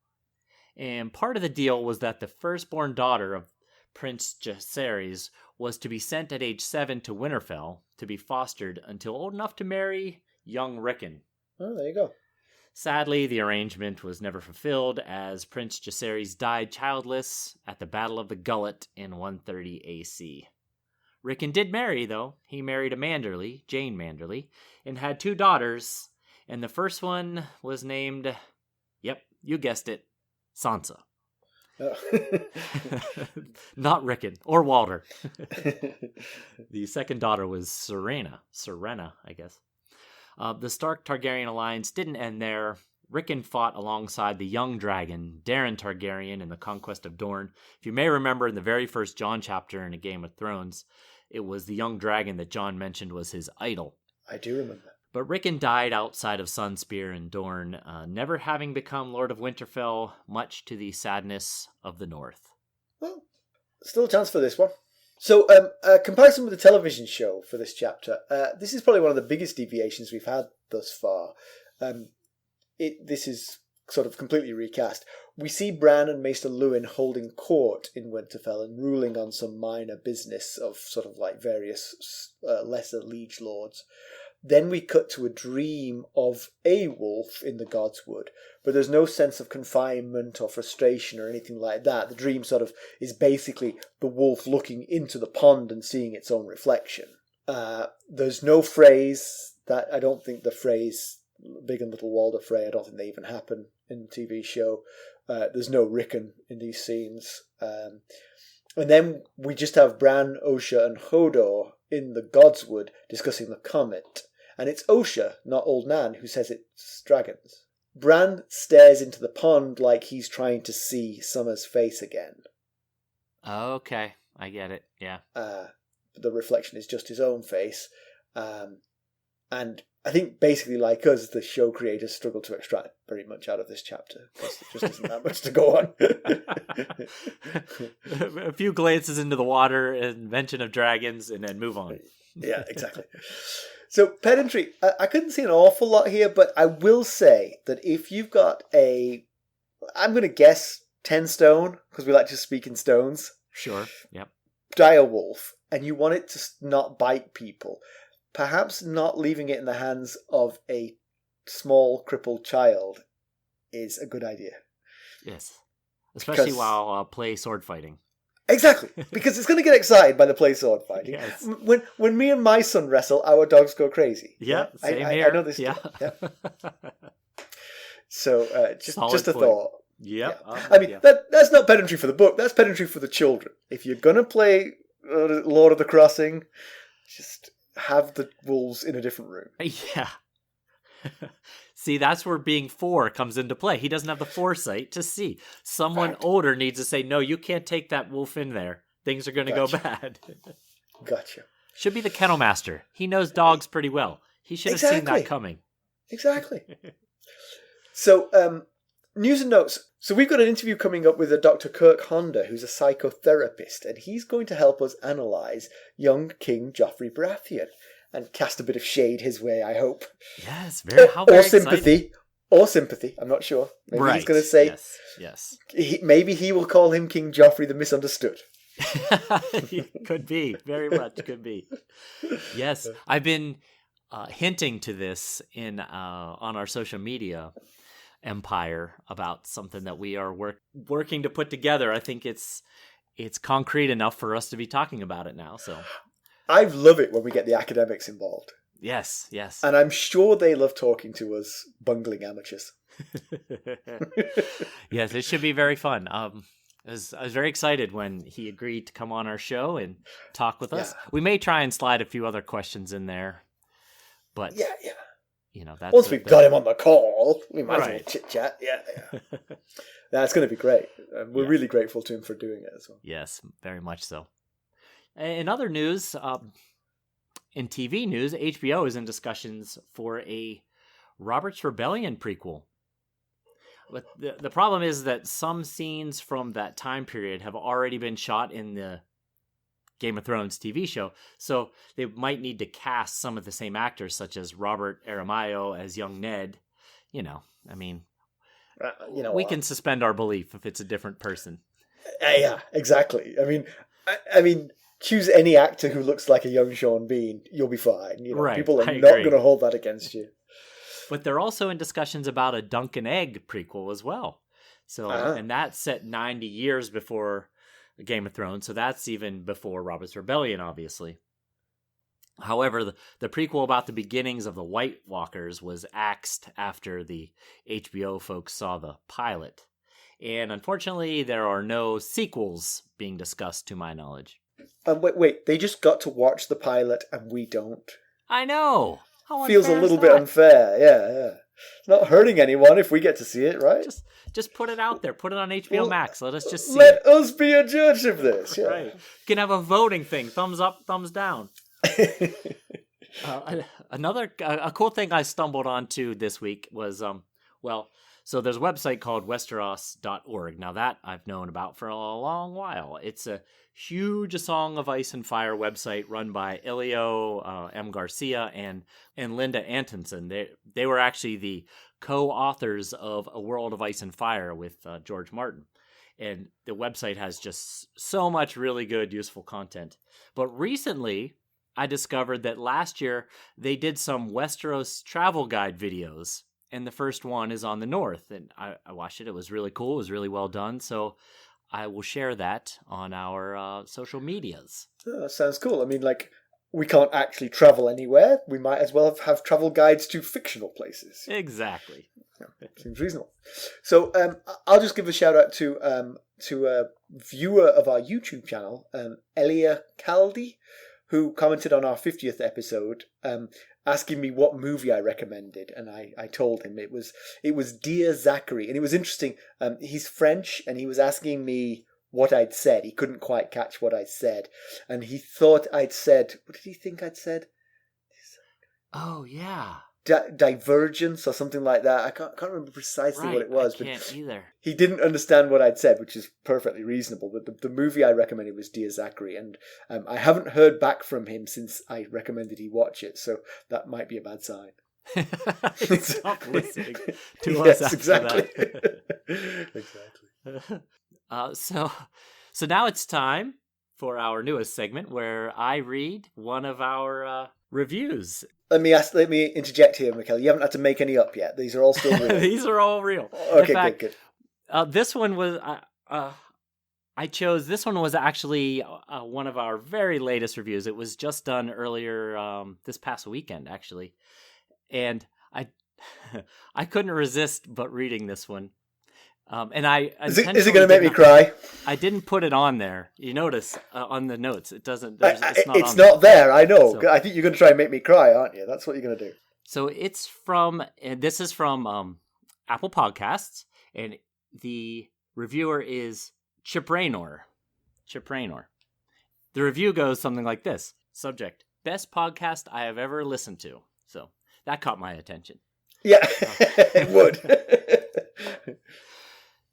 Speaker 2: And part of the deal was that the firstborn daughter of Prince Jacaerys, was to be sent at age 7 to Winterfell to be fostered until old enough to marry young Rickon.
Speaker 1: Oh, there you go.
Speaker 2: Sadly, the arrangement was never fulfilled as Prince Jacaerys died childless at the Battle of the Gullet in 130 AC. Rickon did marry, though. He married a Manderly, Jane Manderly, and had 2 daughters, and the first one was named, yep, you guessed it, Sansa.
Speaker 1: Oh.
Speaker 2: Not Rickon, or Walder. The second daughter was Serena, I guess. The Stark Targaryen alliance didn't end there. Rickon fought alongside the young dragon, Daeron Targaryen, in the conquest of Dorne. If you may remember, in the very first Jon chapter in A Game of Thrones, it was the young dragon that Jon mentioned was his idol.
Speaker 1: I do remember.
Speaker 2: But Rickon died outside of Sunspear and Dorne, never having become Lord of Winterfell, much to the sadness of the North.
Speaker 1: Well, still a chance for this one. So, a comparison with the television show for this chapter. This is probably one of the biggest deviations we've had thus far. This is sort of completely recast. We see Bran and Maester Luwin holding court in Winterfell and ruling on some minor business of sort of like various lesser liege lords. Then we cut to a dream of a wolf in the Godswood, but there's no sense of confinement or frustration or anything like that. The dream sort of is basically the wolf looking into the pond and seeing its own reflection. There's no phrase that I don't think the phrase Big and Little Walder Frey, I don't think they even happen in the TV show. There's no Rickon in these scenes. And then we just have Bran, Osha and Hodor in the Godswood discussing the comet. And it's Osha, not Old Nan, who says it's dragons. Bran stares into the pond like he's trying to see Summer's face again.
Speaker 2: Okay, I get it, yeah.
Speaker 1: The reflection is just his own face. And I think basically like us, the show creators struggle to extract very much out of this chapter because there just isn't that much to go on.
Speaker 2: A few glances into the water and mention of dragons and then move on.
Speaker 1: Yeah, exactly. So pedantry, I couldn't see an awful lot here, but I will say that if you've got I'm going to guess 10 stone, because we like to speak in stones.
Speaker 2: Sure, yep.
Speaker 1: Direwolf, and you want it to not bite people, perhaps not leaving it in the hands of a small crippled child is a good idea.
Speaker 2: Yes, especially while play sword fighting.
Speaker 1: Exactly, because it's going to get excited by the play sword fighting.
Speaker 2: Yes.
Speaker 1: When me and my son wrestle, our dogs go crazy.
Speaker 2: Yeah, same here.
Speaker 1: I know this.
Speaker 2: Yeah.
Speaker 1: Yeah. So just a
Speaker 2: point.
Speaker 1: thought.
Speaker 2: Yep.
Speaker 1: Yeah. I mean, that's not pedantry for the book. That's pedantry for the children. If you're going to play Lord of the Crossing, just have the wolves in a different room.
Speaker 2: Yeah. See, that's where being 4 comes into play. He doesn't have the foresight to see. Someone older needs to say, no, you can't take that wolf in there. Things are going to go bad.
Speaker 1: Gotcha.
Speaker 2: Should be the kennel master. He knows dogs pretty well. He should have seen that coming.
Speaker 1: Exactly. So, news and notes. So we've got an interview coming up with a Dr. Kirk Honda, who's a psychotherapist, and he's going to help us analyse young King Joffrey Baratheon and cast a bit of shade his way, I hope.
Speaker 2: Yes, very
Speaker 1: sympathy. Exciting. Or sympathy, I'm not sure. Maybe he's going to say...
Speaker 2: Yes.
Speaker 1: Maybe he will call him King Joffrey the Misunderstood.
Speaker 2: Could be. Very much could be. Yes, I've been hinting to this on our social media empire about something that we are working to put together. I think it's concrete enough for us to be talking about it now, so...
Speaker 1: I love it when we get the academics involved.
Speaker 2: Yes.
Speaker 1: And I'm sure they love talking to us bungling amateurs.
Speaker 2: Yes, it should be very fun. I was very excited when he agreed to come on our show and talk with us. We may try and slide a few other questions in there, but you know, that's
Speaker 1: once we've got him on the call, we might as well chit-chat. Yeah. That's going to be great. We're really grateful to him for doing it as well.
Speaker 2: Yes, very much so. In other news, in TV news, HBO is in discussions for a Robert's Rebellion prequel. But the problem is that some scenes from that time period have already been shot in the Game of Thrones TV show, so they might need to cast some of the same actors, such as Robert Aramayo as young Ned. You know, I mean, we can suspend our belief if it's a different person.
Speaker 1: Yeah, exactly. I mean, choose any actor who looks like a young Sean Bean, you'll be fine.
Speaker 2: Right,
Speaker 1: people are
Speaker 2: I
Speaker 1: not
Speaker 2: agree.
Speaker 1: going to hold that against you.
Speaker 2: But they're also in discussions about a Dunk and Egg prequel as well. So, and that's set 90 years before Game of Thrones. So that's even before Robert's Rebellion, obviously. However, the prequel about the beginnings of the White Walkers was axed after the HBO folks saw the pilot. And unfortunately, there are no sequels being discussed to my knowledge.
Speaker 1: Wait, they just got to watch the pilot and we don't?
Speaker 2: I know! How
Speaker 1: Feels a
Speaker 2: unfair
Speaker 1: little
Speaker 2: is
Speaker 1: bit
Speaker 2: that?
Speaker 1: unfair, yeah. It's not hurting anyone if we get to see it, right?
Speaker 2: Just put it out there. Put it on HBO Max. Let us just see
Speaker 1: Let
Speaker 2: it.
Speaker 1: us be a judge of this, yeah.
Speaker 2: Right. You can have a voting thing. Thumbs up, thumbs down. A cool thing I stumbled onto this week was, so there's a website called Westeros.org. Now that I've known about for a long while. It's a huge Song of Ice and Fire website run by Elio M. Garcia and Linda Antonsen. They were actually the co-authors of A World of Ice and Fire with George Martin. And the website has just so much really good, useful content. But recently, I discovered that last year they did some Westeros travel guide videos. And the first one is on the north. And I watched it. It was really cool. It was really well done. So I will share that on our social medias.
Speaker 1: Oh, that sounds cool. I mean, we can't actually travel anywhere. We might as well have travel guides to fictional places.
Speaker 2: Exactly.
Speaker 1: Yeah, seems reasonable. So I'll just give a shout out to a viewer of our YouTube channel, Elia Caldi, who commented on our 50th episode, asking me what movie I recommended, and I told him it was Dear Zachary, and it was interesting. He's French, and he was asking me what I'd said. He couldn't quite catch what I said, and he thought I'd said, what did he think I'd said?
Speaker 2: Oh yeah,
Speaker 1: divergence or something like that. I can't remember precisely what it was.
Speaker 2: I can't either.
Speaker 1: He didn't understand what I'd said, which is perfectly reasonable. But the movie I recommended was Dear Zachary, and I haven't heard back from him since I recommended he watch it, so that might be a bad sign.
Speaker 2: Stop listening to us after
Speaker 1: exactly.
Speaker 2: that.
Speaker 1: Exactly.
Speaker 2: So now it's time for our newest segment where I read one of our reviews.
Speaker 1: Let me interject here, Mackelly. You haven't had to make any up yet. These are all still real.
Speaker 2: These are all real.
Speaker 1: Okay,
Speaker 2: in fact,
Speaker 1: good.
Speaker 2: This one was I chose. This one was actually one of our very latest reviews. It was just done earlier this past weekend, actually, and I couldn't resist but reading this one. And is it going to
Speaker 1: make me cry?
Speaker 2: I didn't put it on there. You notice on the notes, it doesn't.
Speaker 1: It's not there. I know. So, I think you're going to try and make me cry, aren't you? That's what you're going to do.
Speaker 2: So it's from. This is from Apple Podcasts, and the reviewer is Chip Raynor. The review goes something like this: Subject: Best podcast I have ever listened to. So that caught my attention.
Speaker 1: Yeah, it would.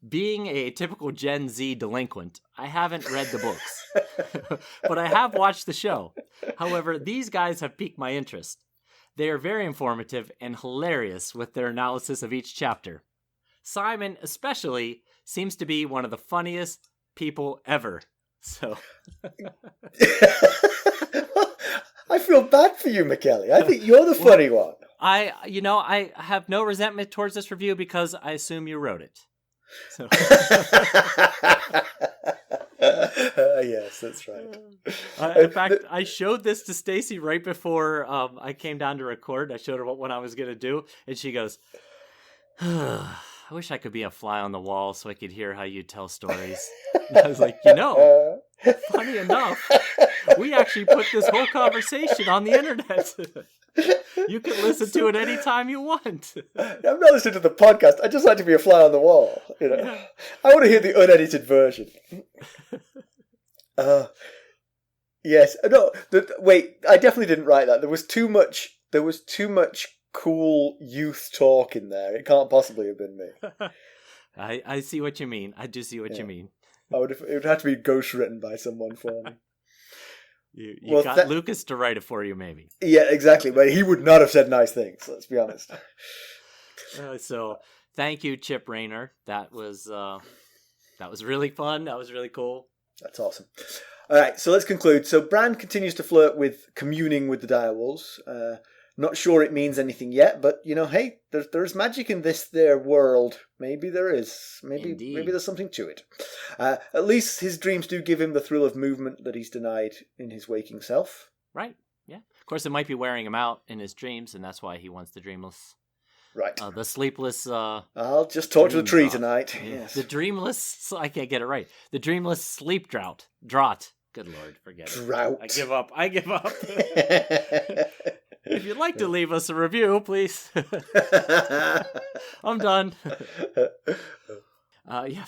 Speaker 2: Being a typical Gen Z delinquent, I haven't read the books, but I have watched the show. However, these guys have piqued my interest. They are very informative and hilarious with their analysis of each chapter. Simon, especially, seems to be one of the funniest people ever. So,
Speaker 1: I feel bad for you, Mackelly. I think you're the funny one.
Speaker 2: I have no resentment towards this review because I assume you wrote it. So.
Speaker 1: Yes, that's right.
Speaker 2: In fact, I showed this to Stacy right before I came down to record. I showed her what I was going to do, and she goes, I wish I could be a fly on the wall so I could hear how you tell stories. And I was like, funny enough, we actually put this whole conversation on the internet. You can listen to it anytime you want.
Speaker 1: I'm not listening to the podcast. I just like to be a fly on the wall. Yeah. I want to hear the unedited version. Yes. No. Wait. I definitely didn't write that. There was too much cool youth talk in there. It can't possibly have been me.
Speaker 2: I see what you mean. I do see what you mean.
Speaker 1: It would have to be ghostwritten by someone for me.
Speaker 2: You got Lucas to write it for you, maybe.
Speaker 1: Yeah, exactly. But he would not have said nice things. Let's be honest.
Speaker 2: So, thank you, Chip Raynor. That was That was really fun. That was really cool.
Speaker 1: That's awesome. All right, so let's conclude. So Bran continues to flirt with communing with the direwolves. Not sure it means anything yet, but, hey, there's magic in this their world. Maybe there is. Maybe there's something to it. At least his dreams do give him the thrill of movement that he's denied in his waking self.
Speaker 2: Right, yeah. Of course, it might be wearing him out in his dreams, and that's why he wants the dreamless.
Speaker 1: Right.
Speaker 2: The sleepless...
Speaker 1: I'll just talk to the tree tonight. Yes.
Speaker 2: The dreamless... I can't get it right. The dreamless sleep drought. Draught. Good Lord, forget it.
Speaker 1: Drought.
Speaker 2: I give up. If you'd like to leave us a review, please. I'm done. Yeah,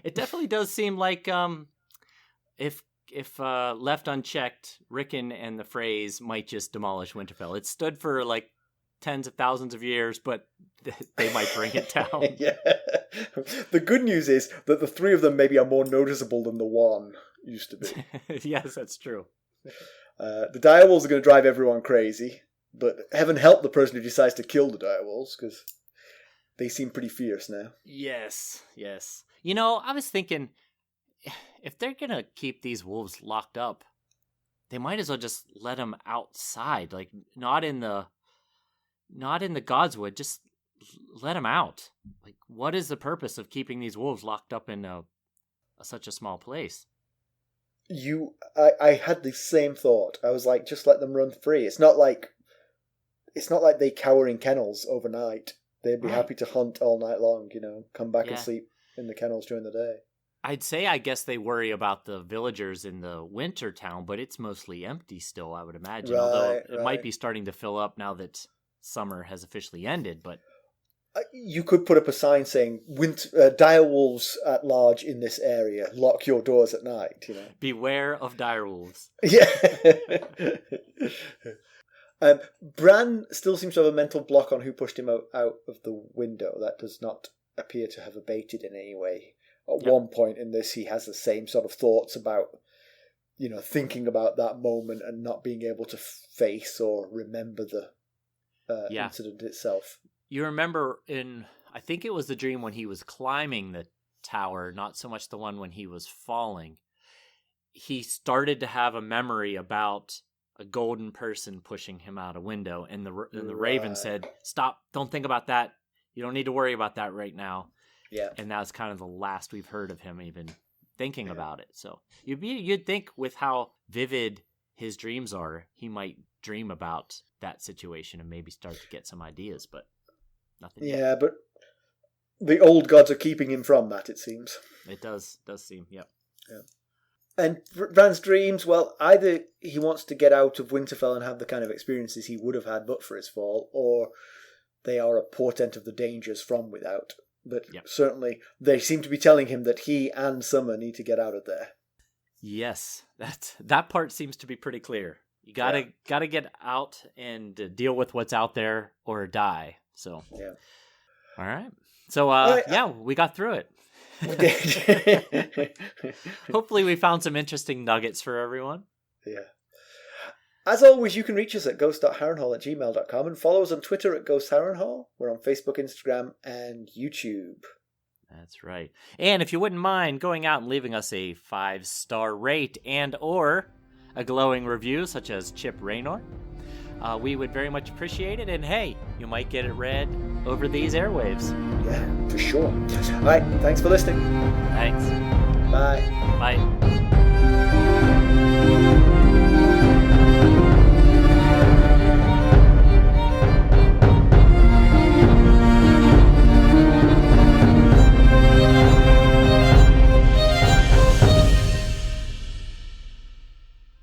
Speaker 2: it definitely does seem like if left unchecked, Rickon and the Freys might just demolish Winterfell. It stood for like tens of thousands of years, but they might bring it down.
Speaker 1: Yeah. The good news is that the three of them maybe are more noticeable than the one used to be.
Speaker 2: Yes, that's true.
Speaker 1: The direwolves are going to drive everyone crazy, but heaven help the person who decides to kill the direwolves, because they seem pretty fierce now.
Speaker 2: Yes. I was thinking, if they're going to keep these wolves locked up, they might as well just let them outside, like not in the Godswood, just let them out. Like, what is the purpose of keeping these wolves locked up in such a small place?
Speaker 1: I had the same thought. I was like, just let them run free. It's not like they cower in kennels overnight. They'd be happy to hunt all night long, come back and sleep in the kennels during the day.
Speaker 2: I'd say, I guess they worry about the villagers in the winter town, but it's mostly empty still, I would imagine. Although it might be starting to fill up now that summer has officially ended, but...
Speaker 1: You could put up a sign saying, direwolves at large in this area, lock your doors at night,
Speaker 2: Beware of direwolves.
Speaker 1: Yeah. Bran still seems to have a mental block on who pushed him out of the window. That does not appear to have abated in any way. At one point in this, he has the same sort of thoughts about, thinking about that moment and not being able to face or remember the incident itself.
Speaker 2: You remember I think it was the dream when he was climbing the tower, not so much the one when he was falling. He started to have a memory about a golden person pushing him out a window, and the raven said, "Stop! Don't think about that. You don't need to worry about that right now."
Speaker 1: Yeah,
Speaker 2: and that's kind of the last we've heard of him even thinking about it. So you'd think with how vivid his dreams are, he might dream about that situation and maybe start to get some ideas, but nothing.
Speaker 1: Yeah,
Speaker 2: yet.
Speaker 1: but the old gods are keeping him from that, it seems.
Speaker 2: It does seem, yep.
Speaker 1: Yeah. And Bran's dreams, well, either he wants to get out of Winterfell and have the kind of experiences he would have had but for his fall, or they are a portent of the dangers from without. But certainly they seem to be telling him that he and Summer need to get out of there.
Speaker 2: Yes, that part seems to be pretty clear. You gotta get out and deal with what's out there or die. So
Speaker 1: yeah.
Speaker 2: All right. So we got through it.
Speaker 1: We did.
Speaker 2: Hopefully we found some interesting nuggets for everyone.
Speaker 1: Yeah. As always, you can reach us at ghost.harrenhall@gmail.com and follow us on Twitter at ghostharrenhall. We're on Facebook, Instagram, and YouTube.
Speaker 2: That's right. And if you wouldn't mind going out and leaving us a 5-star rate and or a glowing review, such as Chip Raynor, we would very much appreciate it. And hey, you might get it read over these airwaves.
Speaker 1: Yeah, for sure. All right, thanks for listening.
Speaker 2: Thanks.
Speaker 1: Bye.
Speaker 2: Bye.